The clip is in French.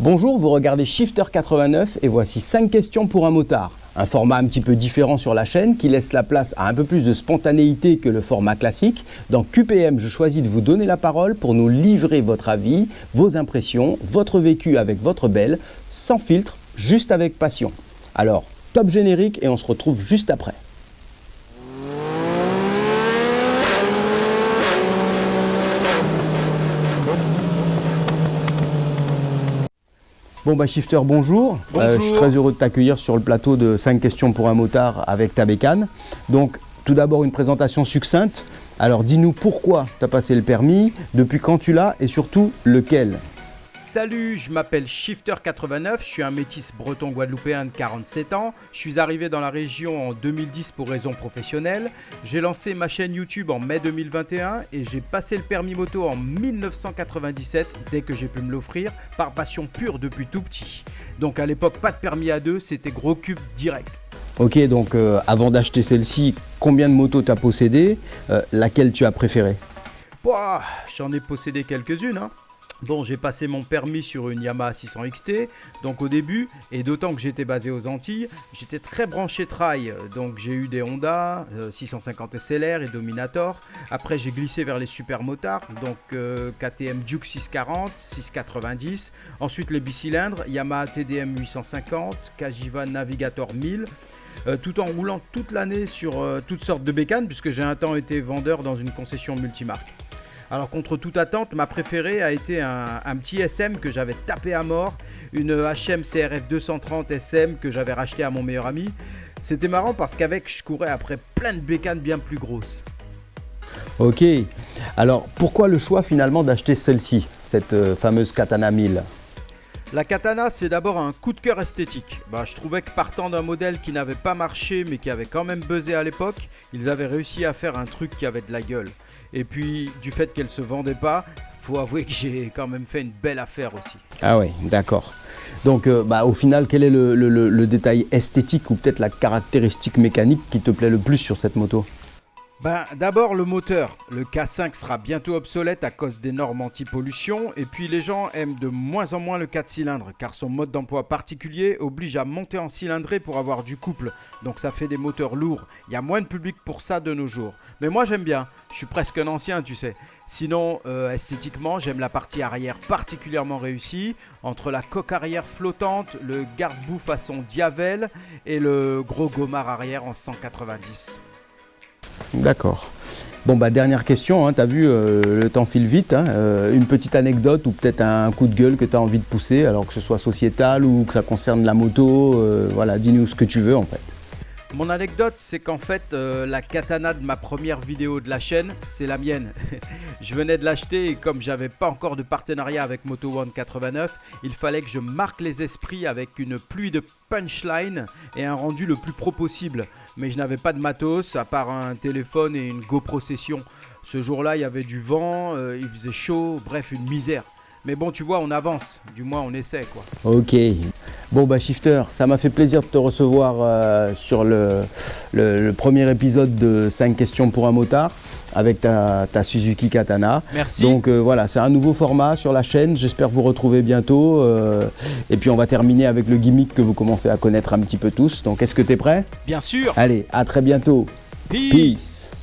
Bonjour, vous regardez Shifter 89 et voici 5 questions pour un motard. Un format un petit peu différent sur la chaîne qui laisse la place à un peu plus de spontanéité que le format classique. Dans QPM, je choisis de vous donner la parole pour nous livrer votre avis, vos impressions, votre vécu avec votre belle, sans filtre, juste avec passion. Alors, top générique et on se retrouve juste après. Bon bah Shifter, bonjour. Je suis très heureux de t'accueillir sur le plateau de 5 questions pour un motard avec ta bécane. Donc tout d'abord une présentation succincte. Alors dis-nous pourquoi tu as passé le permis, depuis quand tu l'as et surtout lequel. Salut, je m'appelle Shifter89, je suis un métis breton guadeloupéen de 47 ans. Je suis arrivé dans la région en 2010 pour raisons professionnelles. J'ai lancé ma chaîne YouTube en mai 2021 et j'ai passé le permis moto en 1997 dès que j'ai pu me l'offrir par passion pure depuis tout petit. Donc à l'époque, pas de permis à deux, c'était gros cube direct. Ok, donc avant d'acheter celle-ci, combien de motos tu as possédé, laquelle tu as préférée? Pouah, j'en ai possédé quelques-unes, hein. Bon, j'ai passé mon permis sur une Yamaha 600 XT, donc au début, et d'autant que j'étais basé aux Antilles, j'étais très branché trail, donc j'ai eu des Honda 650 SLR et Dominator. Après j'ai glissé vers les super motards, donc KTM Duke 640, 690, ensuite les bicylindres, Yamaha TDM 850, Kajiva Navigator 1000. Tout en roulant toute l'année sur toutes sortes de bécanes, puisque j'ai un temps été vendeur dans une concession multimarque. Alors contre toute attente, ma préférée a été un petit SM que j'avais tapé à mort, une HM CRF 230 SM que j'avais racheté à mon meilleur ami. C'était marrant parce qu'avec, je courais après plein de bécanes bien plus grosses. Ok, alors pourquoi le choix finalement d'acheter celle-ci, cette fameuse Katana 1000? La Katana, c'est d'abord un coup de cœur esthétique. Je trouvais que partant d'un modèle qui n'avait pas marché mais qui avait quand même buzzé à l'époque, ils avaient réussi à faire un truc qui avait de la gueule. Et puis, du fait qu'elle se vendait pas, faut avouer que j'ai quand même fait une belle affaire aussi. Ah ouais, d'accord. Donc au final, quel est le détail esthétique ou peut-être la caractéristique mécanique qui te plaît le plus sur cette moto? D'abord le moteur. Le K5 sera bientôt obsolète à cause des normes anti-pollution. Et puis les gens aiment de moins en moins le 4 cylindres car son mode d'emploi particulier oblige à monter en cylindrée pour avoir du couple. Donc ça fait des moteurs lourds. Il y a moins de public pour ça de nos jours. Mais moi j'aime bien. Je suis presque un ancien, tu sais. Sinon, esthétiquement, j'aime la partie arrière particulièrement réussie. Entre la coque arrière flottante, le garde-boue façon Diavel et le gros gommard arrière en 190. D'accord. Bon dernière question, hein, tu as vu, le temps file vite, hein, une petite anecdote ou peut-être un coup de gueule que tu as envie de pousser, alors que ce soit sociétal ou que ça concerne la moto, voilà, dis-nous ce que tu veux en fait. Mon anecdote, c'est qu'en fait, la Katana de ma première vidéo de la chaîne, c'est la mienne. Je venais de l'acheter et comme j'avais pas encore de partenariat avec Moto One 89, il fallait que je marque les esprits avec une pluie de punchline et un rendu le plus pro possible. Mais je n'avais pas de matos, à part un téléphone et une GoPro Session. Ce jour-là, il y avait du vent, il faisait chaud, bref, une misère. Mais bon, tu vois, on avance, du moins on essaie quoi. Ok. Bon Shifter, ça m'a fait plaisir de te recevoir sur le premier épisode de 5 questions pour un motard avec ta Suzuki Katana. Merci. Donc voilà, c'est un nouveau format sur la chaîne, j'espère vous retrouver bientôt. Et puis on va terminer avec le gimmick que vous commencez à connaître un petit peu tous. Donc est-ce que tu es prêt? Bien sûr. Allez, à très bientôt. Peace.